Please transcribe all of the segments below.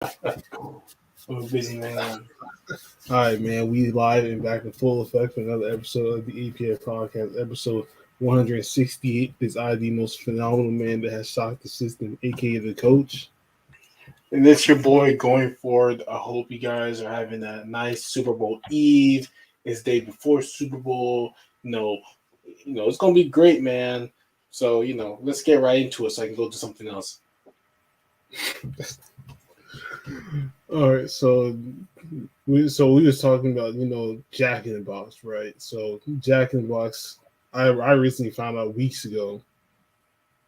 I'm a busy man. All right, man. We live and back in full effect for another episode of the APF podcast, episode 168. This I the most phenomenal man that has shocked the system, aka the coach. And it's your boy going forward. I hope you guys are having a nice Super Bowl Eve. It's day before Super Bowl. It's gonna be great, man. So let's get right into it so I can go do something else. All right, so we was talking about Jack in the Box, right? So Jack in the Box, I recently found out weeks ago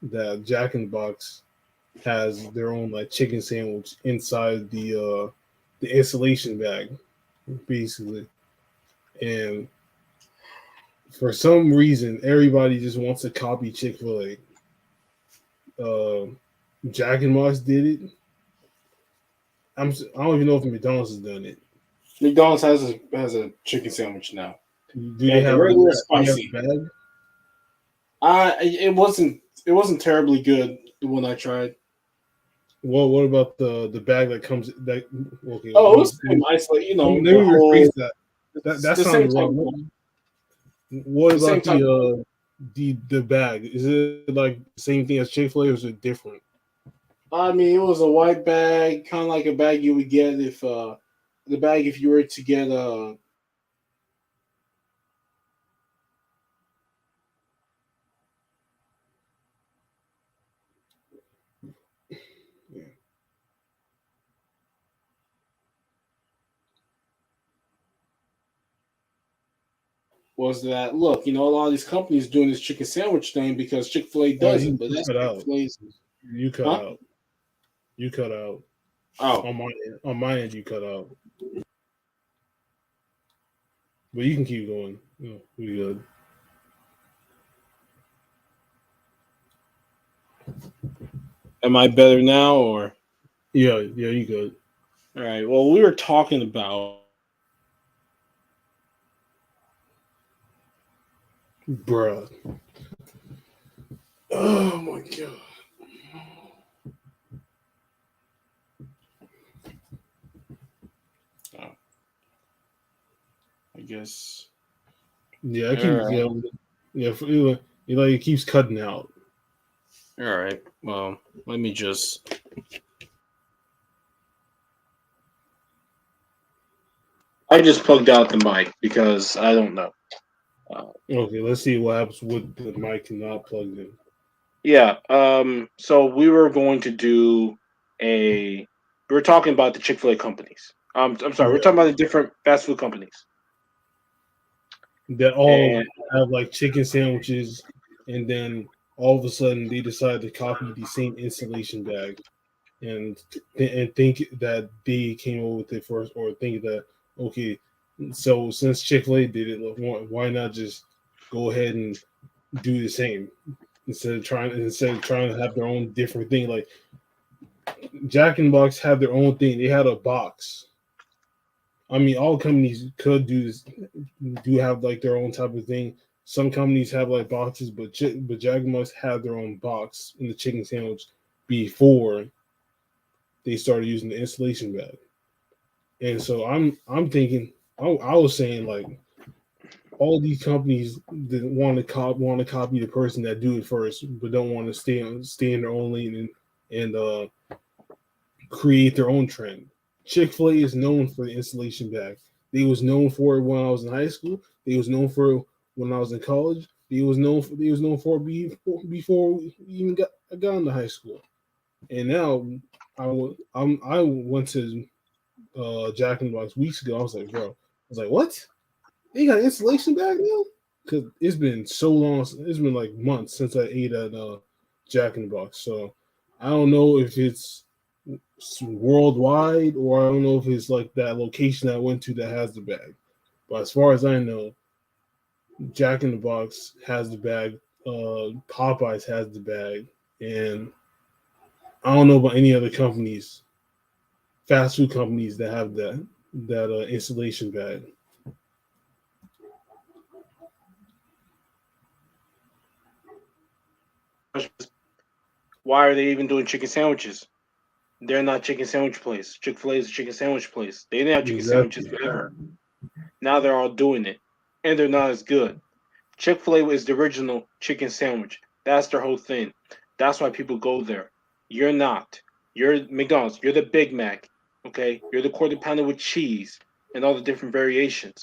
that Jack in the Box has their own like chicken sandwich inside the insulation bag, basically. And for some reason, everybody just wants to copy Chick-fil-A. Jack and Box did it. I don't even know if McDonald's has done it. McDonald's has a chicken sandwich now. Do They they have the have regular they have spicy. the bag? It wasn't terribly good the one I tried. Well, what about the bag that comes that? Okay, Oh, it was nice, like let me the whole rephrase that. That the same sounded type wrong. What the same about type. the bag? Is it like the same thing as Chick-fil-A, or is it different? I mean, it was a white bag, kind of like a bag you would get if the bag if you were to get Yeah. was that look. A lot of these companies doing this chicken sandwich thing because Chick Fil A Oh, does it, but you that's cut Chick out. Fil A's. You cut Huh? out. You cut out. Oh, On my end, you cut out. But you can keep going. We good. am I better now or? Yeah, you good. All right. Well, we were talking about Bruh. Oh my god. I guess. Yeah, I All keep right. it keeps cutting out. All right. Well, let me just. I just plugged out the mic because I don't know. Okay, let's see what happens with the mic not plugged in. Yeah. So we were going to do a. We were talking about the Chick Fil A companies. I'm sorry. We're Yeah, talking about the different fast food companies. that all And have like chicken sandwiches, and then all of a sudden they decide to copy the same installation bag and think that they came up with it first, or think that okay, so since Chick-fil-A did it, why not just go ahead and do the same instead of trying to have their own different thing. Like Jack in the Box had their own thing. They had a box. I mean, all companies could do this, do have like their own type of thing. Some companies have like boxes, but Jack in the Box had their own box in the chicken sandwich before they started using the installation bag. And so I'm thinking, I was saying like all these companies that want to copy the person that do it first, but don't want to stay in their own lane and create their own trend. Chick-fil-A is known for the installation bag. They was known for it when I was in high school. They was known for it when I was in college. They was known for it before we even got into high school. And now I went to Jack in the Box weeks ago. I was like, bro, I was like, what? They got an installation bag now? Because it's been so long. It's been like months since I ate at Jack in the Box. So I don't know if it's worldwide, or I don't know if it's like that location I went to that has the bag. But as far as I know, Jack in the Box has the bag. Popeyes has the bag, and I don't know about any other companies, fast food companies that have that installation bag. why are they even doing chicken sandwiches? They're not chicken sandwich place. Chick-fil-A is a chicken sandwich place. They didn't have chicken sandwiches Exactly. forever. Now they're all doing it, and they're not as good. Chick-fil-A is the original chicken sandwich. That's their whole thing. That's why people go there. You're not. You're McDonald's. You're the Big Mac. Okay? You're the quarter pounder with cheese and all the different variations.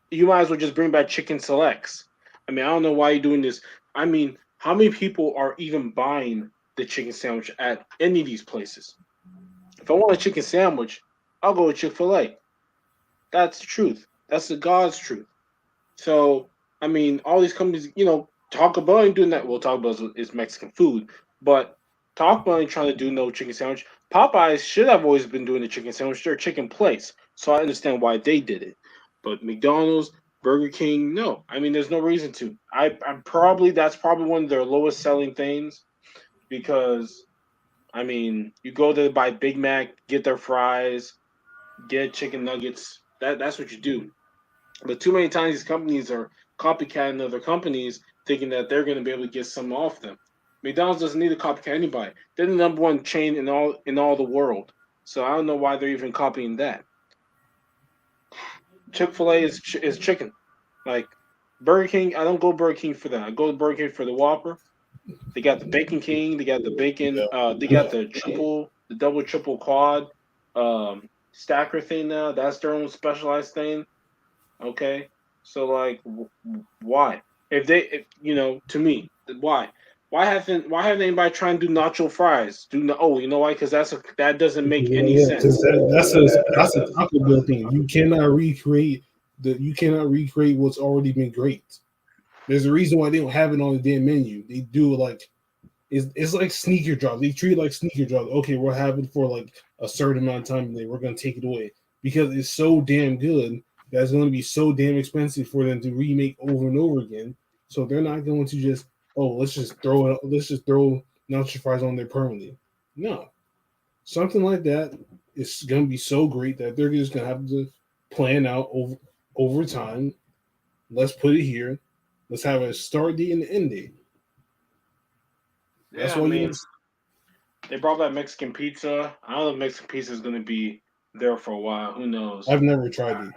You might as well just bring back chicken selects. I mean, I don't know why you're doing this. I mean, how many people are even buying the chicken sandwich at any of these places? If I want a chicken sandwich, I'll go with Chick-fil-A. That's the truth. That's the God's truth. So, I mean, all these companies, Taco Bell ain't doing that. Well, Taco Bell is Mexican food, but Taco Bell ain't trying to do no chicken sandwich. Popeyes should have always been doing the chicken sandwich. They're a chicken place, so I understand why they did it. But McDonald's, Burger King, no. I mean, there's no reason to. I'm probably that's probably one of their lowest selling things because I mean, you go there buy Big Mac, get their fries, get chicken nuggets. That's what you do. But too many times these companies are copycatting other companies, thinking that they're going to be able to get some off them. McDonald's doesn't need to copycat anybody. They're the number one chain in all the world. So I don't know why they're even copying that. Chick-fil-A is chicken. Like Burger King, I don't go Burger King for that. I go to Burger King for the Whopper. They got the Bacon King. They got the bacon. They got the triple, the double, triple quad stacker thing now. That's their own specialized thing. Okay, so like, why? To me, why? Why haven't anybody trying to do nacho fries? Oh, you know why? Because that doesn't make any Yeah, because sense. that's a Taco Bell thing. You cannot recreate what's already been great. There's a reason why they don't have it on the damn menu. They do it like it's like sneaker drops. They treat it like sneaker drops. Okay, we'll have it for like a certain amount of time, and then we're gonna take it away because it's so damn good that it's gonna be so damn expensive for them to remake over and over again. So they're not going to just let's just throw nacho fries on there permanently. No, something like that is gonna be so great that they're just gonna have to plan out over time. Let's put it here. Let's have a start date and an end date. That's Yeah, I why you mean, don't. they brought back Mexican pizza. I don't know if Mexican pizza is gonna be there for a while. Who knows? I've never tried it.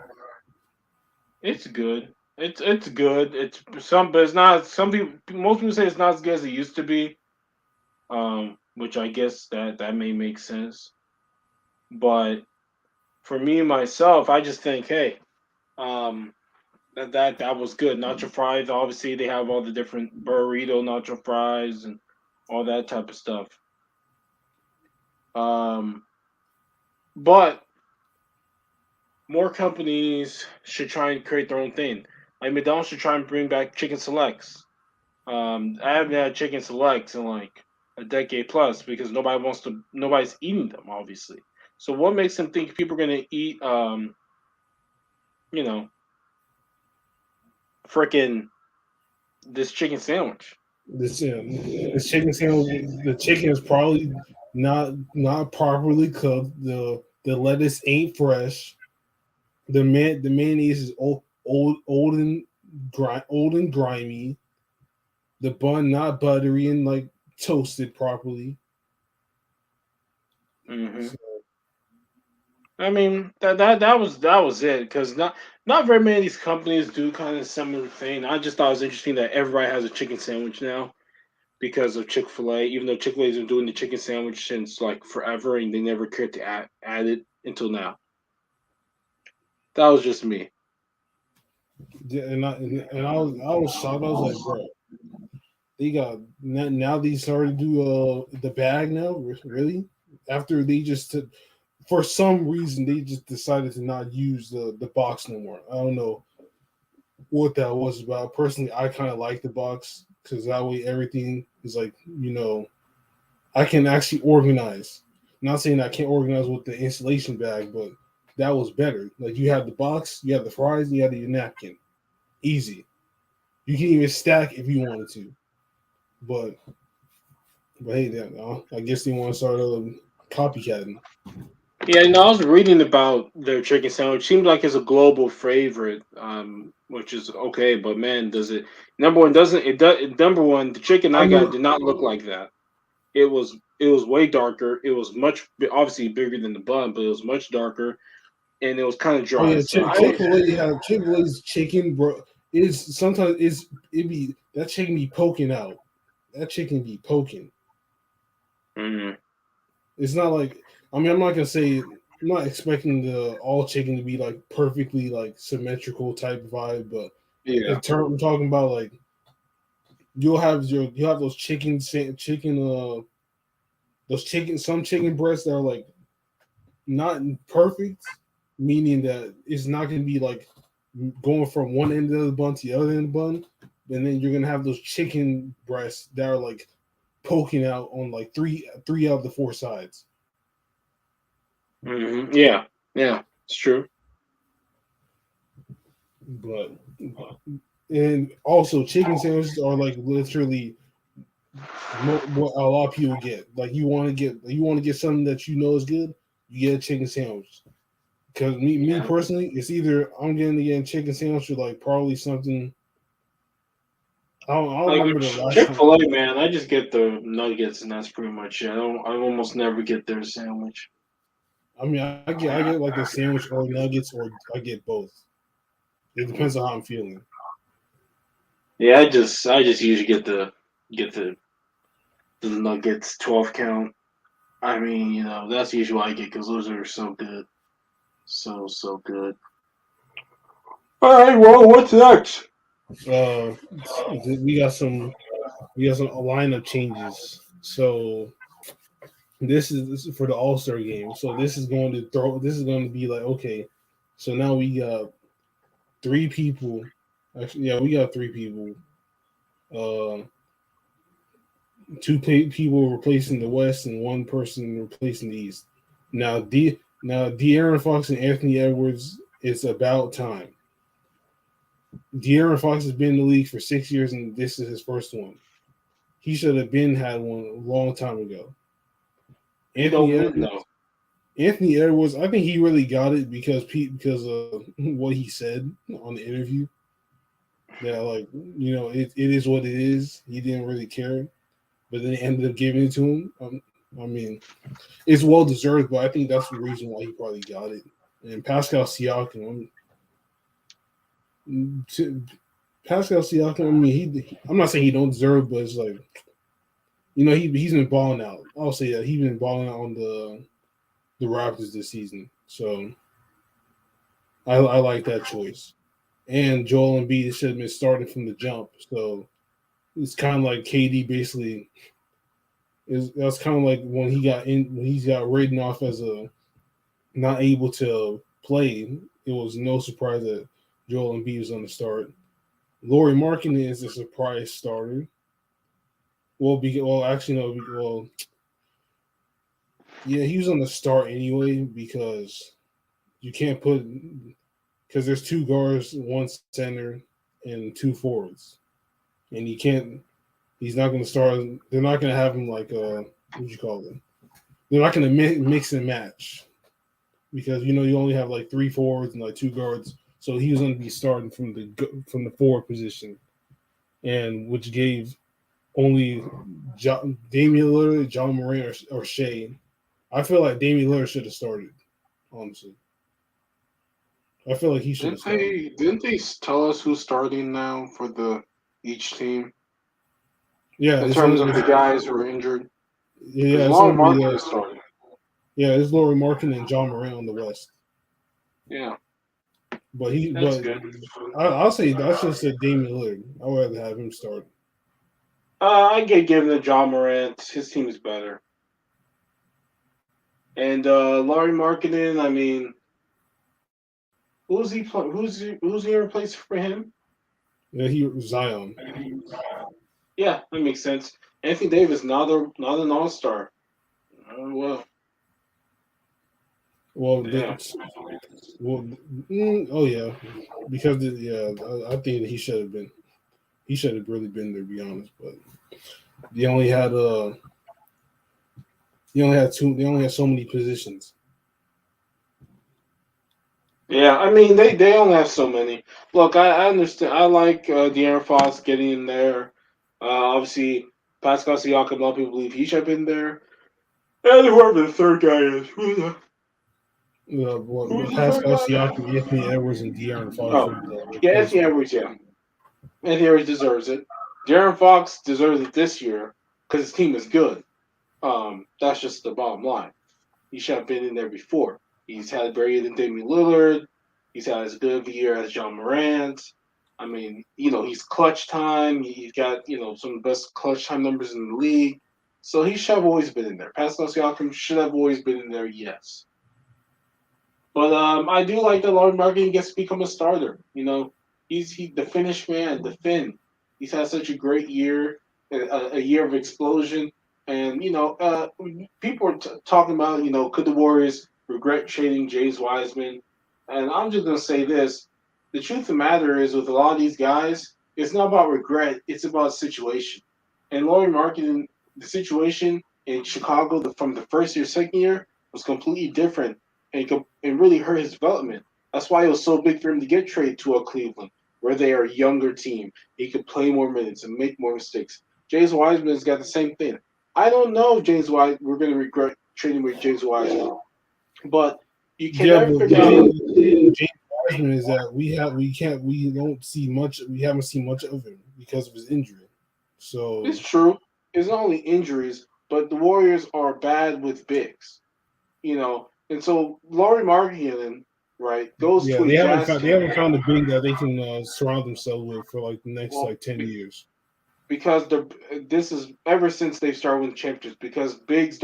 It's good. It's good. But it's not. Some people, most people say it's not as good as it used to be. Which I guess that may make sense. But for me myself, I just think, hey, um, that was good. Nacho fries, obviously, they have all the different burrito nacho fries and all that type of stuff. Um, but more companies should try and create their own thing. Like McDonald's should try and bring back chicken selects. I haven't had chicken selects in like a decade plus because nobody's eating them, obviously. So what makes them think people are gonna eat, you know, freaking this chicken sandwich? This chicken sandwich, the chicken is probably not properly cooked. The lettuce ain't fresh. The mayonnaise is old and grimy. The bun not buttery and like toasted properly. Hmm. So, I mean that was it because not very many of these companies do kind of similar thing. I just thought it was interesting that everybody has a chicken sandwich now because of Chick Fil A. Even though Chick Fil A's been doing the chicken sandwich since like forever, and they never cared to add it until now. That was just me. yeah, and I was shocked. I was like, bro, they got now they started to do the bag now. Really? After they just took for some reason they just decided to not use the box no more. I don't know what that was about. Personally, I kind of like the box because that way everything is like I can actually organize. Not saying I can't organize with the installation bag, but that was better. Like you had the box, you had the fries, you had your napkin. Easy. You can even stack if you wanted to. But hey, I guess they want to start copycatting. Yeah, I was reading about their chicken sandwich. Seems like it's a global favorite, which is okay. But man, does it? Number one, doesn't it? Number one, the chicken I I got mean, did not look like that. It was It was way darker. It was much obviously bigger than the bun, but it was much darker, and it was kind of Oh dry. yeah, So Chick-fil-A's chicken, bro. Is sometimes it be that chicken be poking out. That chicken be poking. mm, It's not like I'm not gonna say I'm not expecting the all chicken to be like perfectly like symmetrical type vibe, but yeah, I'm talking about like you'll have those some chicken breasts that are like not perfect, meaning that it's not gonna be like going from one end of the bun to the other end of the bun, and then you're gonna have those chicken breasts that are like poking out on like three out of the four sides. yeah, yeah. It's true. But and also chicken sandwiches are like literally what a lot of people get. Like you want to get something that you know is good, you get a chicken sandwich. Because me Yeah. personally, it's either I'm getting to get a chicken sandwich or like probably something. I don't Like remember the last Chick time. Fil A, man, I just get the nuggets, and that's pretty much it. I almost never get their sandwich. I mean, I get like a sandwich or nuggets, or I get both. It depends on how I'm feeling. Yeah, I just usually get the nuggets 12 count. I mean, that's usually what I get because those are so good, so good. All right, well, what's next? Uh, we got some lineup changes. So this is for the All Star game. So this is going to throw. This is going to be like okay. So now we got three people. Actually, yeah, we got three people. Uh, people replacing the West and one person replacing the East. Now De'Aaron Fox and Anthony Edwards. It's about time. De'Aaron Fox has been in the league for 6 years, and this is his first one. He should have been had one a long time ago. He Anthony don't win Edwards. though. Anthony Edwards. I think he really got it because of what he said on the interview. That like it is what it is. He didn't really care, but then they ended up giving it to him. I mean, it's well deserved, but I think that's the reason why he probably got it. And Pascal Siakam, Pascal Siakam. I mean, I'm not saying he don't deserve, but it's like he's been balling out. I'll say that he's been balling out on the Raptors this season. So I like that choice. And Joel Embiid should have been starting from the jump. So it's kind of like KD basically that's kind of like when he got written off as a not able to play. It was no surprise that Joel Embiid was on the start. Lauri Markkanen is a surprise starter. Actually no. Yeah, he was on the start anyway you can't put because there's two guards, one center, and two forwards, and you can't. He's not going to start. They're not going to have him like what you call it. They're not going to mix and match because you only have like three forwards and like two guards. So he was going to be starting from the forward position, and which gave only Damian Lillard, John Morant, or Shea. I feel like Damian Lillard should have started. Honestly, I feel like he should have Didn't started. they didn't they tell us who's starting now for the each team Yeah, in terms of the guys who are injured? Because it's Laurie going to be Martin is starting. it's Lauri Markkanen and John Morant on the West. Yeah, that's But good. I'll say I should have said Damian Lillard. I would rather have him start. I get given to John Morant. His team is better. And Laurie Markkinen, I mean, who's he replaced for him? Yeah, he Zion. Yeah, that makes sense. Anthony Davis, not an All Star. Well, Well, yeah. oh yeah, because I think he should have been. He should have really been there, to be honest. But they only had they only had two. They only had so many positions. Yeah, I mean they only have so many. Look, I understand. I like De'Aaron Fox getting in there. Obviously, Pascal Siakam, a lot of people believe he should have been there. And whoever the third guy is. Who's the third Pascal guy? Siakam, Anthony Edwards, and De'Aaron Fox Oh, for the yeah, Anthony replacement. Edwards, yeah. Anthony Edwards deserves it. De'Aaron Fox deserves it this year because his team is good. That's just the bottom line. He should have been in there before. He's had better than Damian Lillard. He's had as good of a year as John Morant. I mean, he's clutch time. He's got, some of the best clutch time numbers in the league. So he should have always been in there. Pascal Siakam should have always been in there, yes. But I do like that Laurie Marketing gets to become a starter. He's the Finnish man, the Finn. He's had such a great year, a year of explosion, and people are talking about could the Warriors regret trading James Wiseman? And I'm just gonna say this: the truth of the matter is, with a lot of these guys, it's not about regret; it's about situation. And Laurie Marketing, the situation in Chicago from the first year, second year was completely different and really hurt his development. That's why it was so big for him to get traded to a Cleveland, where they are a younger team. He could play more minutes and make more mistakes. James Wiseman has got the same thing. I don't know if we're going to regret trading with James Wiseman, but you can Yeah, never but figure the out. thing with James Wiseman is that we haven't seen much of him because of his injury. It's So true. It's not only injuries, but the Warriors are bad with bigs. And so Laurie Markkinen, right, goes yeah, to a Jazz they team. haven't found a big that they can surround themselves with for like the next Well, like 10 years. because this is ever since they started winning championships. Because bigs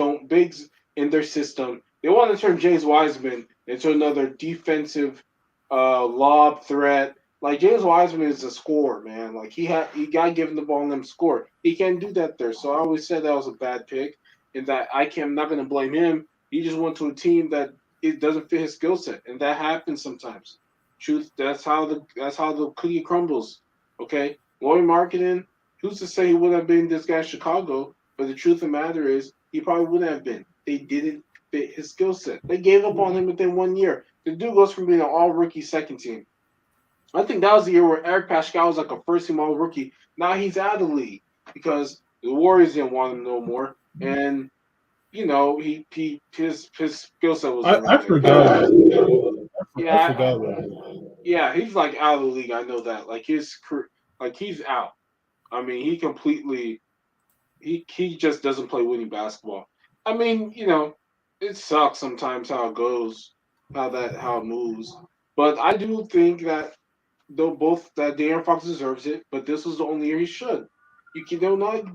in their system, they want to turn James Wiseman into another defensive lob threat. Like James Wiseman is a scorer, man. Like he got given the ball and them score. He can't do that there. So I always said that was a bad pick, and that I'm not going to blame him. He just went to a team that it doesn't fit his skill set, and that happens sometimes. Truth, that's how the cookie crumbles. Okay, Laurie Marketing, who's to say he wouldn't have been this guy in Chicago? But the truth of the matter is, he probably wouldn't have been. They didn't fit his skill set. They gave up on him within 1 year. The dude goes from being an all rookie second team. I think that was the year where Eric Pascal was like a first team all rookie. Now he's out of the league because the Warriors didn't want him no more. And his skill set wasn't I really forgot about there. it. I Yeah, forgot about it. yeah, he's like out of the league. I know that. Like he's out. I mean, he just doesn't play winning basketball. I mean, it sucks sometimes how it goes, how it moves. But I do think that though both that De'Aaron Fox deserves it, but this was the only year he should. You cannot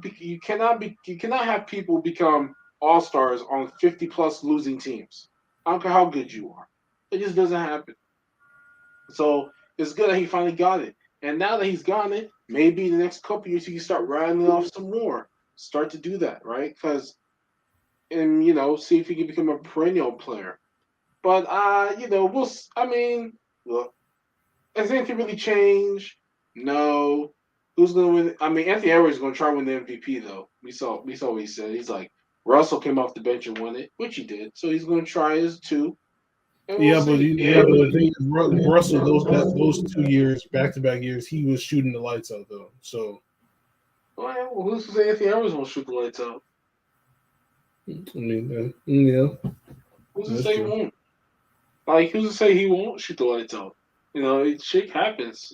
have people become all stars on 50+ losing teams. I don't care how good you are. It just doesn't happen. So it's good that he finally got it. And now that he's gotten it, maybe the next couple years he can start rattling off some more. Start to do that, right? And see if he can become a perennial player. But I mean, look, has anything really changed? No. Who's gonna win? I mean, Anthony Edwards is gonna try to win the MVP though. We saw what he said. He's like Russell came off the bench and won it, which he did. So he's gonna try his too, and we'll see. But the thing is, Russell those 2 years back to back years he was shooting the lights out though. So Well, who's to say Anthony Edwards won't shoot the lights out? I mean, yeah, Who's to that's say he true. won't? Like, who's to say he won't shoot the lights out? Shit happens.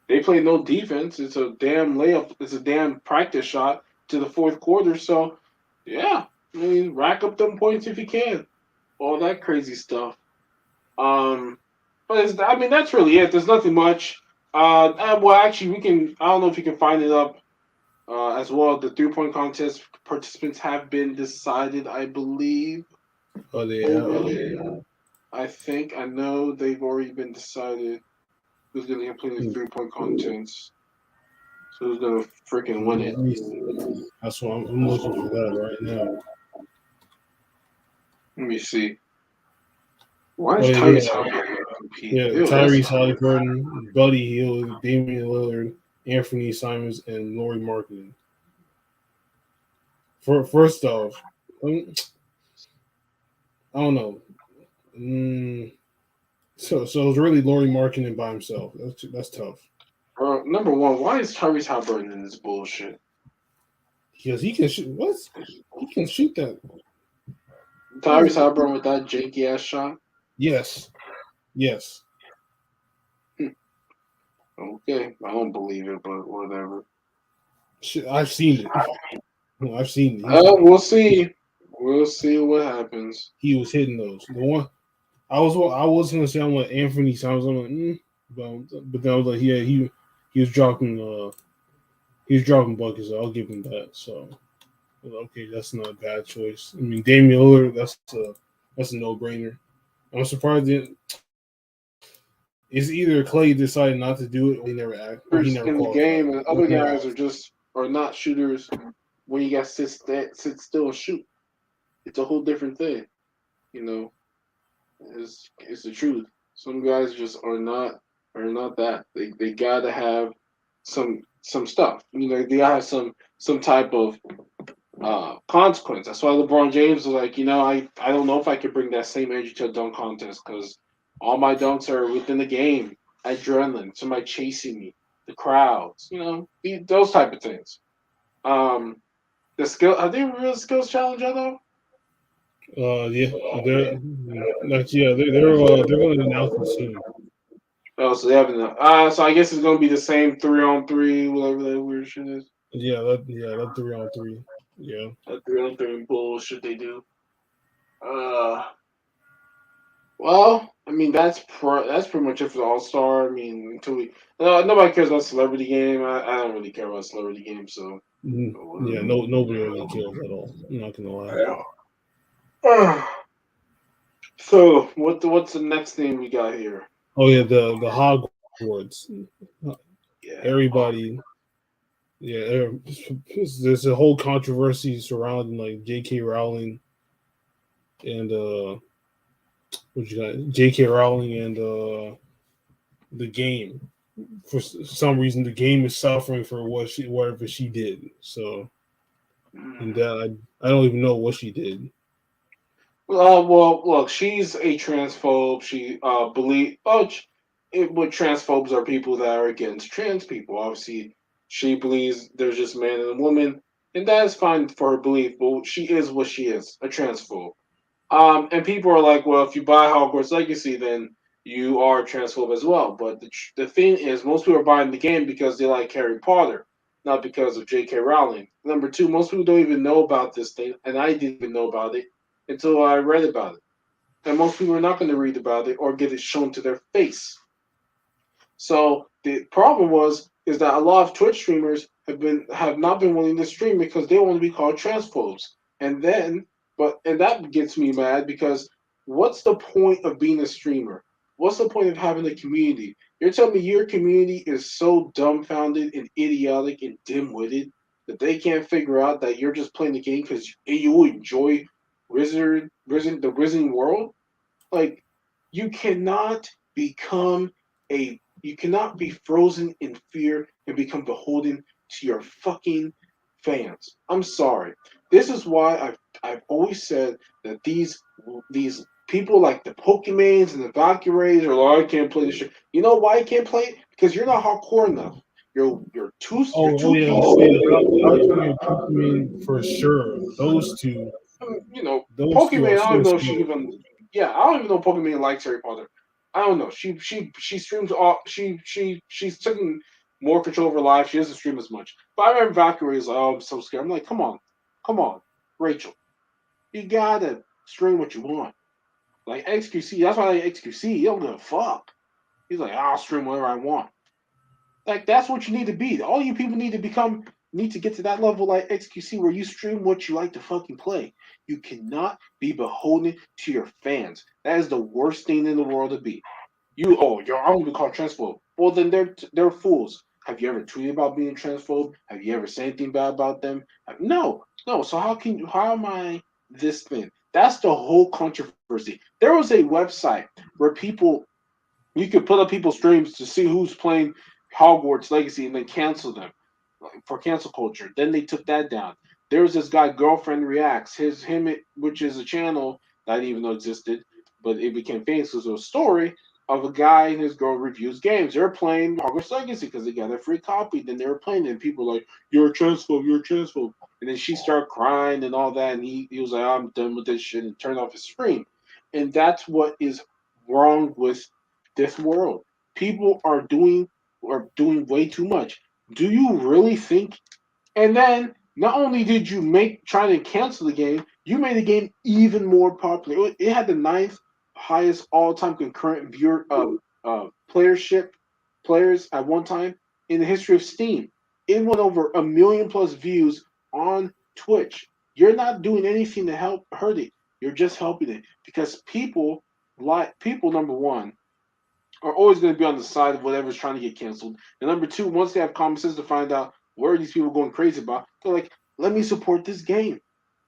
They play no defense. It's a damn layup. It's a damn practice shot to the fourth quarter. So, yeah, I mean, rack up them points if you can. All that crazy stuff. Um, but I mean, that's really it. There's nothing much. Well, actually, we can. I don't know if you can find it up as well. The 3-point contest participants have been decided, I believe. Oh, they I think I know they've already been decided who's going to complete the 3-point contest. So who's going to freaking win it? That's what I'm looking for that right now. Let me see. Why Oh is yeah, Tyrese Halliburton compete? yeah. Ew, Tyrese that's Halliburton, Buddy Hield, Damian Lillard, Anthony Simons, and Laurie Marketing. First off, I don't know. So it's really Laurie Marketing by himself. That's tough number one. Why is Tyrese Halliburton in this bullshit? because he can shoot. What? He can shoot that. Tyrese Halliburton with that janky ass shot. Yes, yes. Okay, I don't believe it, but whatever. Shit, I've seen it. I've seen it. We'll see. We'll see what happens. He was hitting those. The one I was gonna say I'm like Anthony Simons. I'm like, but then I was like, yeah, he was dropping buckets. So I'll give him that. So okay, that's not a bad choice. I mean, Damian Lillard, that's a no brainer. I'm surprised that it's either Clay decided not to do it or he never In the qualified. game, and other guys are not shooters. When you got sit still and shoot, it's a whole different thing. You know, it's the truth. Some guys just are not that. They gotta have some stuff. You know, they gotta have some type of consequence. That's why LeBron James was like, I don't know if I could bring that same energy to a dunk contest because all my dunks are within the game, adrenaline, somebody chasing me, the crowds, those type of things. Um, the skill, are they real skills challenge though? Yeah, they're like they're going to announce it soon. Oh, so they haven't. So I guess it's gonna be the same 3-on-3, whatever that weird shit is. That 3-on-3. Yeah. That 3-on-3 bullshit they do. Uh, Well, I mean that's pretty much it for the All Star. I mean, until nobody cares about celebrity game. I don't really care about celebrity game, so Yeah, no, nobody really cares at all. I'm not gonna lie. yeah. So what's the next thing we got here? Oh yeah, the Hogwarts. Yeah, Everybody, yeah, there's a whole controversy surrounding like J.K. Rowling and what you got? J.K. Rowling and the game. For some reason, the game is suffering for whatever she did. So, and I don't even know what she did. Well, look, she's a transphobe. She what transphobes are people that are against trans people. Obviously, she believes there's just a man and a woman, and that is fine for her belief. But she is what she is, a transphobe. And people are like, well, if you buy Hogwarts Legacy, then you are a transphobe as well. But the thing is, most people are buying the game because they like Harry Potter, not because of J.K. Rowling. Number two, most people don't even know about this thing, and I didn't even know about it until I read about it. And most people are not going to read about it or get it shown to their face. So the problem is that a lot of Twitch streamers have not been willing to stream because they want to be called transphobes. And then and that gets me mad because what's the point of being a streamer? What's the point of having a community? You're telling me your community is so dumbfounded and idiotic and dim-witted that they can't figure out that you're just playing the game because you enjoy the Risen world? Like, you cannot become you cannot be frozen in fear and become beholden to your fucking fans. I'm sorry. This is why I've always said that these people like the Pokemans and the Valkyries are like, I can't play this shit. You know why you can't play it? Because you're not hardcore enough. You're Oh too yeah, PC. yeah. Valkyrie and Pokemon for sure. Those two are Pokemon. I don't so even know if she skilled. even. Yeah, I don't even know if Pokemon likes Harry Potter. I don't know. She streams all. She's taking more control of her life. She doesn't stream as much. But I remember Valkyrie is like, oh, I'm so scared. I'm like, come on, Rachel. You gotta stream what you want. Like XQC. That's why I like XQC. You don't give a fuck. He's like, I'll stream whatever I want. Like that's what you need to be. All you people need to get to that level like XQC where you stream what you like to fucking play. You cannot be beholden to your fans. That is the worst thing in the world to be. You're I'm gonna be called transphobe. Well then they're fools. Have you ever tweeted about being transphobe? Have you ever said anything bad about them? No, no. So how am I this thing? That's the whole controversy. There was a website where you could put up people's streams to see who's playing Hogwarts Legacy and then cancel them for cancel culture. Then they took that down. There was this guy, Girlfriend Reacts, which is a channel that I didn't even know existed, but it became famous because of a story of a guy and his girl reviews games. They're playing Hogwarts Legacy because they got a free copy. Then they were playing it, and people were like, "You're a transphobe. You're a transphobe." And then she started crying and all that, and he was like, I'm done with this shit, and turned off his stream. And that's what is wrong with this world. People are doing way too much. Do you really think? And then not only did you make try to cancel the game, you made the game even more popular. It had the ninth highest all-time concurrent viewer playership players at one time in the history of Steam. It went over a million plus views on Twitch. You're not doing anything to help hurt it. You're just helping it because people number one are always going to be on the side of whatever's trying to get canceled. And number two, once they have common sense to find out where are these people going crazy about, they're like, let me support this game.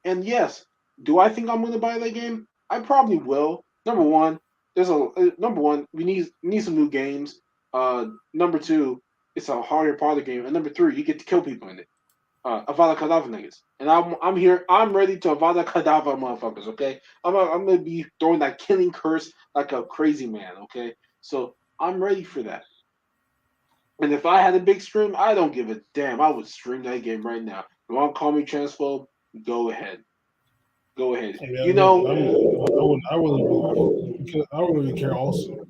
And yes, do I think I'm going to buy that game? I probably will. Number one, we need some new games. Number two, it's a Harry Potter game, and number three, you get to kill people in it. Avada Kedavra niggas, and I'm here. I'm ready to Avada Kedavra motherfuckers. Okay, I'm gonna be throwing that killing curse like a crazy man. Okay, so I'm ready for that. And if I had a big stream, I don't give a damn. I would stream that game right now. You want to call me transphobe? Go ahead. Go ahead. Yeah, You know, I wouldn't, because I wouldn't really care also.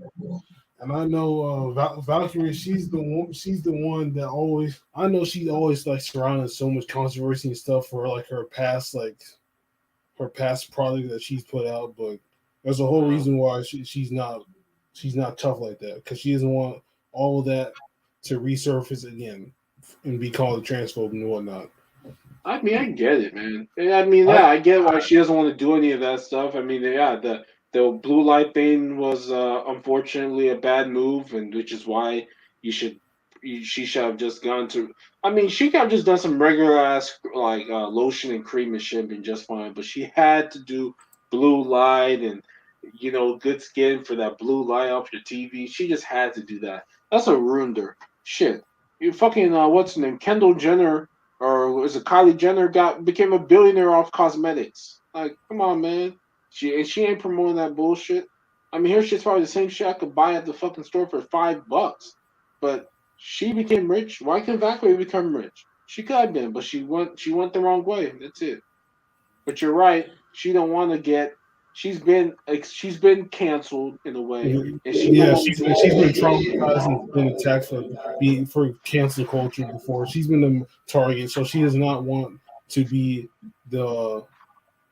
And I know Valkyrie, she's the one. She's the one that always. I know she's always like surrounded so much controversy and stuff for like her past product that she's put out. But there's a whole reason why she's not tough like that because she doesn't want all of that to resurface again and be called a transphobe and whatnot. I mean, I get it, man. I mean, I yeah, I get why she doesn't want to do any of that stuff. I mean, yeah, the blue light thing was unfortunately a bad move, and which is why you should she should have just gone to. I mean, she could have just done some regular ass like lotion and cream and shit, been just fine. But she had to do blue light and good skin for that blue light off your TV. She just had to do that. That's what ruined her. Shit, you fucking what's her name? Kendall Jenner or was it Kylie Jenner became a billionaire off cosmetics. Like, come on, man. She ain't promoting that bullshit. I mean, her shit's probably the same shit I could buy at the fucking store for $5. But she became rich. Why can't Valkyrie become rich? She could have been, but she went the wrong way. That's it. But you're right. She don't want to get. She's been canceled in a way, and she don't Yeah, want she's been to. traumatized and been attacked for cancel culture before. She's been the target, so she does not want to be the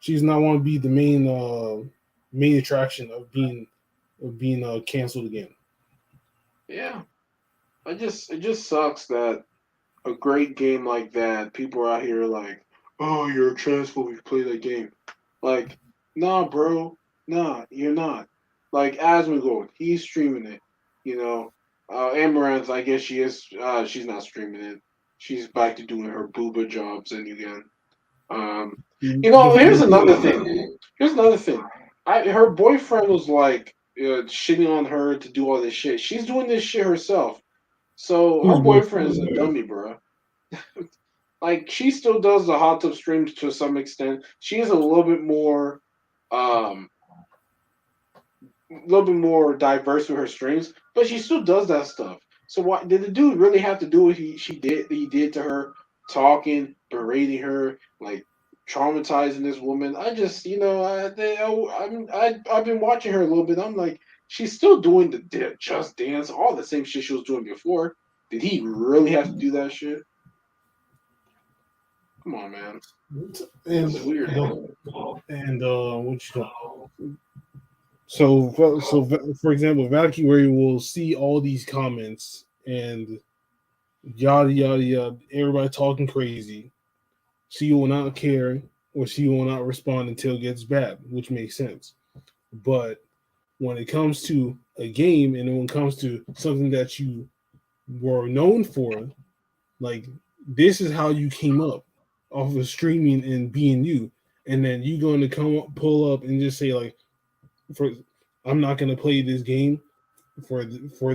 she does not want to be the main attraction of being canceled again. Yeah, it just sucks that a great game like that, people are out here like, oh, you're a transphobe if you play that game. Like, nah, bro, nah, you're not. Like Asmongold, he's streaming it. You know, Amaranth, I guess she is. She's not streaming it. She's back to doing her booba jobs and again. Um, here's another thing. Here's another thing. Her boyfriend was like shitting on her to do all this shit. She's doing this shit herself. So her Who's boyfriend is a boyfriend? dummy, bro. Like she still does the hot tub streams to some extent. She is um, a little bit more diverse with her streams, but she still does that stuff. So why did the dude really have to do what he did to her, talking, berating her, like traumatizing this woman? I just I've been watching her a little bit. I'm like, she's still doing the Just Dance, all the same shit she was doing before. Did he really have to do that shit? Come on, man. And It's weird. what you call for example, Valkyrie will see all these comments and yada yada yada, everybody talking crazy. She will not care or she will not respond until it gets bad, which makes sense. But when it comes to a game and when it comes to something that you were known for, like this is how you came up off of streaming and being you, and then you going to pull up and just say like, for I'm not going to play this game for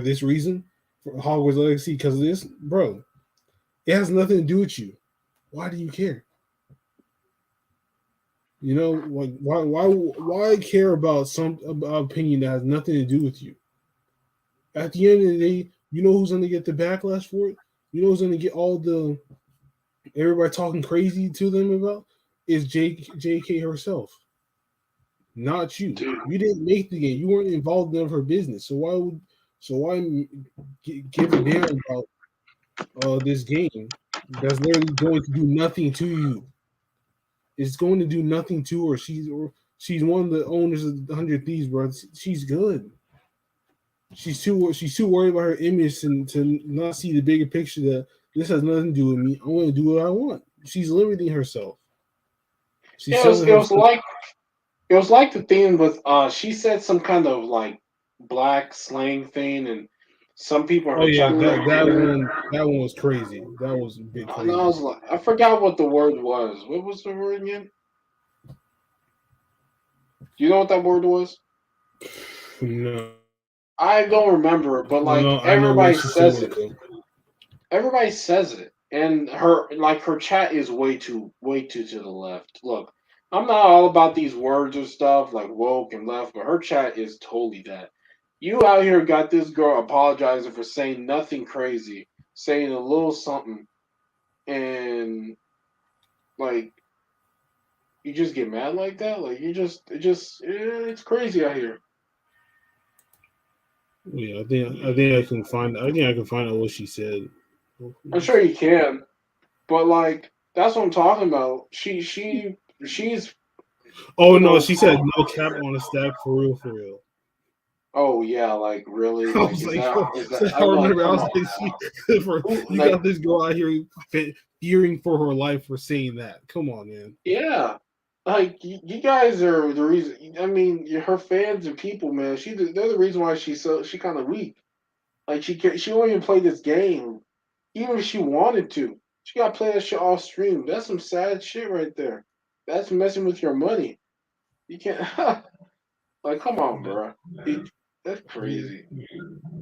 this reason, for Hogwarts Legacy because of this, bro. It has nothing to do with you. Why do you care? You know, like why care about some about opinion that has nothing to do with you? At the end of the day, you know who's going to get the backlash for it. You know who's going to get all the everybody talking crazy to them about is JK herself, not you. Dude, You didn't make the game. You weren't involved in her business. So why give a damn about this game that's literally going to do nothing to you? It's going to do nothing to her. She's one of the owners of the 100 Thieves, bro. She's good. She's too worried about her image and to not see the bigger picture that this has nothing to do with me. I'm going to do what I want. She's limiting herself. She's it was selling it was herself. like it was like the thing with she said some kind of like black slang thing, and some people Oh are yeah, trying to like that one was crazy. That was a bit and I crazy. was like, I forgot what the word was. What was the word again? Do you know what that word was? No, I don't remember, but like I know what she said with though. everybody says it, and her chat is way too to the left. Look, I'm not all about these words or stuff like woke and left, but her chat is totally that. You out here got this girl apologizing for saying nothing crazy, saying a little something, and like you just get mad like that. Like it's crazy out here. Yeah, I think I can find out what she said. I'm sure you can, but like that's what I'm talking about. She's Oh you no, know she said no cap on a stack for real, for real. oh yeah, like really? I Like was like, oh, is that so I I'm like, remember I come was on like, now. Who you like got this girl out here fearing for her life for saying that. Come on, man. yeah. Like you guys are the reason I mean, her fans and people, man, they're the reason why she kind of weak. Like she won't even play this game. Even if she wanted to. She gotta play that shit off stream. That's some sad shit right there. That's messing with your money. You can't like come on, bro. That's crazy.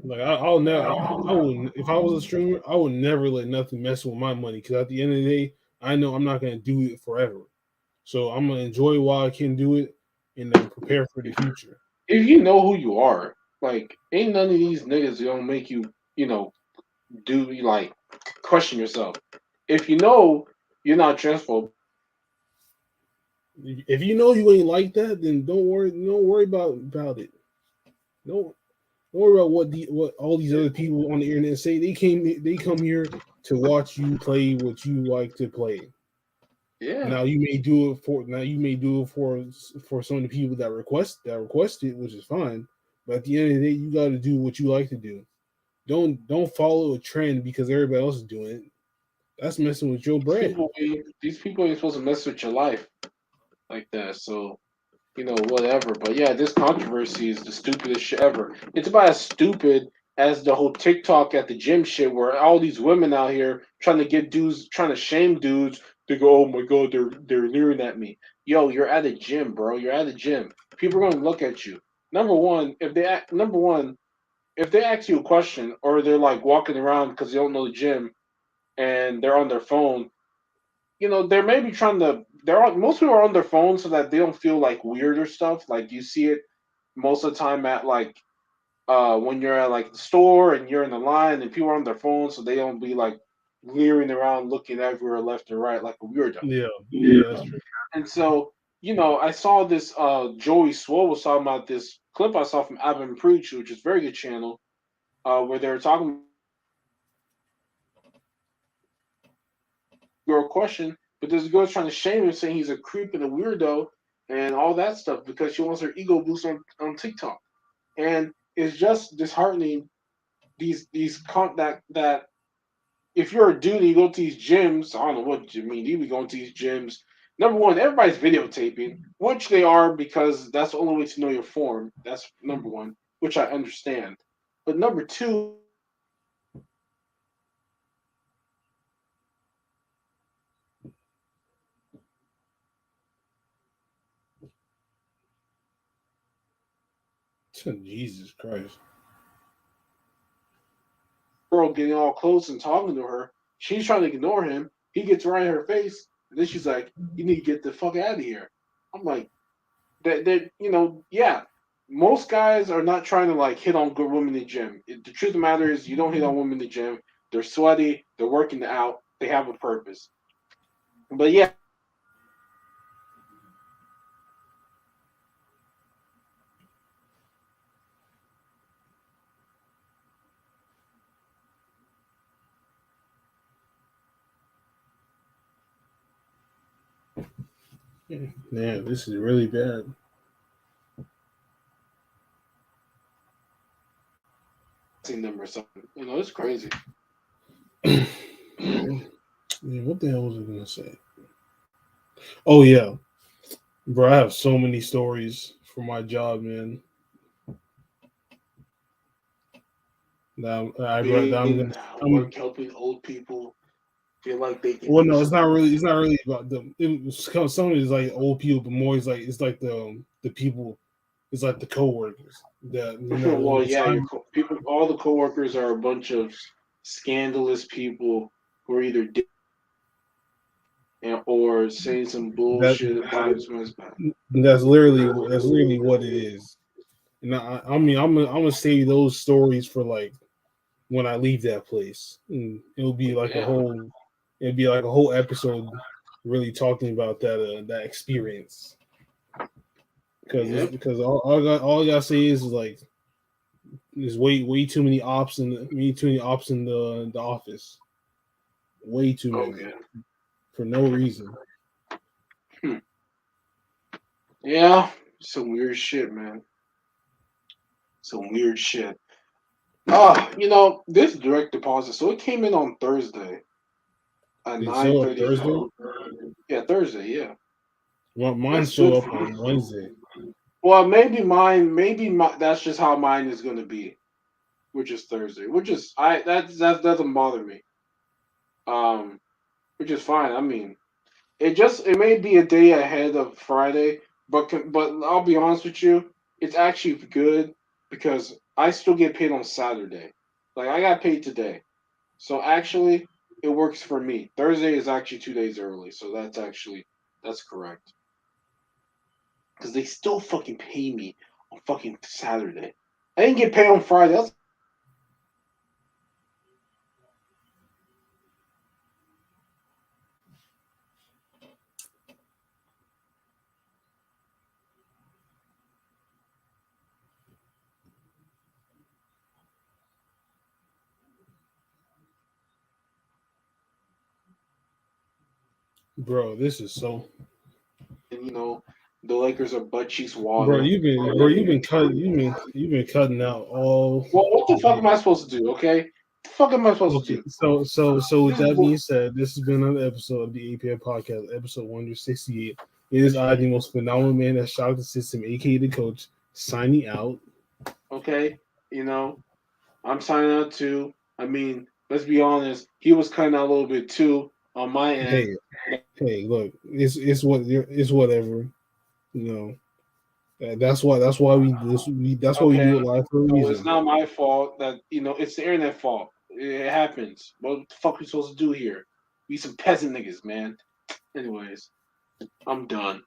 Like I'll never, I wouldn't. If I was a streamer, I would never let nothing mess with my money because at the end of the day, I know I'm not gonna do it forever. So I'm gonna enjoy while I can do it, and then prepare for the future. If you know who you are, like ain't none of these niggas gonna make you, do like question yourself. If you know you're not transphobic, If you know you ain't like that, then don't worry. Don't worry about it. Don't don't worry about what all these other people on the internet say. They come here to watch you play what you like to play. yeah. Now you may do it for some of the people that request it, which is fine. But at the end of the day, you got to do what you like to do. Don't follow a trend because everybody else is doing it. That's messing with your bread. These people ain't supposed to mess with your life like that. So whatever. But yeah, this controversy is the stupidest shit ever. It's about as stupid as the whole TikTok at the gym shit, where all these women out here trying to get dudes, trying to shame dudes. They go, oh my god, they're leering at me. Yo, you're at a gym, bro. You're at a gym. People are going to look at you. Number one, if they ask you a question or they're like walking around because they don't know the gym and they're on their phone, they're maybe trying to. Most people are on their phone so that they don't feel like weird or stuff. Like you see it most of the time at like when you're at like the store and you're in the line and people are on their phone so they don't be like leering around looking everywhere left and right like a weirdo. Yeah, yeah, that's true. And so I saw this Joey Swole was talking about this clip I saw from Abin Preach, which is a very good channel, where they were talking girl question, but this girl's trying to shame him, saying he's a creep and a weirdo and all that stuff because she wants her ego boost on TikTok. And it's just disheartening that if you're a dude and you go to these gyms, I don't know what you mean, you be going to these gyms. Number one, everybody's videotaping, which they are because that's the only way to know your form. That's number one, which I understand. But number two, Jesus Christ. girl getting all close and talking to her, she's trying to ignore him. He gets right in her face, and then she's like, "You need to get the fuck out of here." I'm like, yeah. Most guys are not trying to like hit on good women in the gym. The truth of the matter is, you don't hit on women in the gym. They're sweaty. They're working out. They have a purpose. But yeah. Man, this is really bad. Them or something. It's crazy. Yeah, what the hell was I gonna say? Oh yeah, bro, I have so many stories for my job, man. That I'm Being gonna. work helping old people feel like they can Well, do no, it's not something. really. It's not really about them. Some of it is like old people, but more is like it's like the people. It's like the coworkers that when Well, it's yeah, time. people, all the coworkers are a bunch of scandalous people who are either or saying some That bullshit about someone's back. that's literally what it is. And I mean, I'm gonna save those stories for like when I leave that place. And it'll be like a Yeah, whole. It'll be like a whole episode, really talking about that experience. yep. Because all I gotta say is like there's way too many ops in the office. Way too many Okay. for no reason. Hmm. Yeah, some weird shit, man. Some weird shit. This direct deposit. So it came in on Thursday at They show up 9:30. Thursday. Yeah, Thursday. Yeah, Well, mine that's show good up for me. on Wednesday. Well, maybe mine. That's just how mine is gonna be, which is Thursday. Which is that doesn't bother me. Um, which is fine. I mean, it may be a day ahead of Friday, but I'll be honest with you, it's actually good because I still get paid on Saturday. Like I got paid today, so actually it works for me. Thursday is actually 2 days early, so that's correct. Because they still fucking pay me on fucking Saturday. I didn't get paid on Friday. That's Bro, this is so. and the Lakers are butt cheeks Bro, water. you've been cutting out all. Well, what the fuck am I supposed to do? Okay, what the fuck am I supposed to Okay, do? so with This is that being said, this has been another episode of the APF podcast, episode 168. It is I, the most phenomenal man that shocked the system, aka the coach, signing out. okay. You know, I'm signing out too. I mean, let's be honest. He was cutting out a little bit too on my end. Hey, hey, look, it's whatever. You know, that's why that's why we Okay, do it live for a so it's reason. not my fault that it's the internet fault. It happens. What the fuck are we supposed to do here? We some peasant niggas, man. Anyways, I'm done.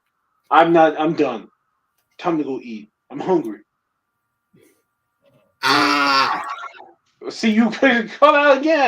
I'm not. I'm done. Time to go eat. I'm hungry. See, you could cut out again.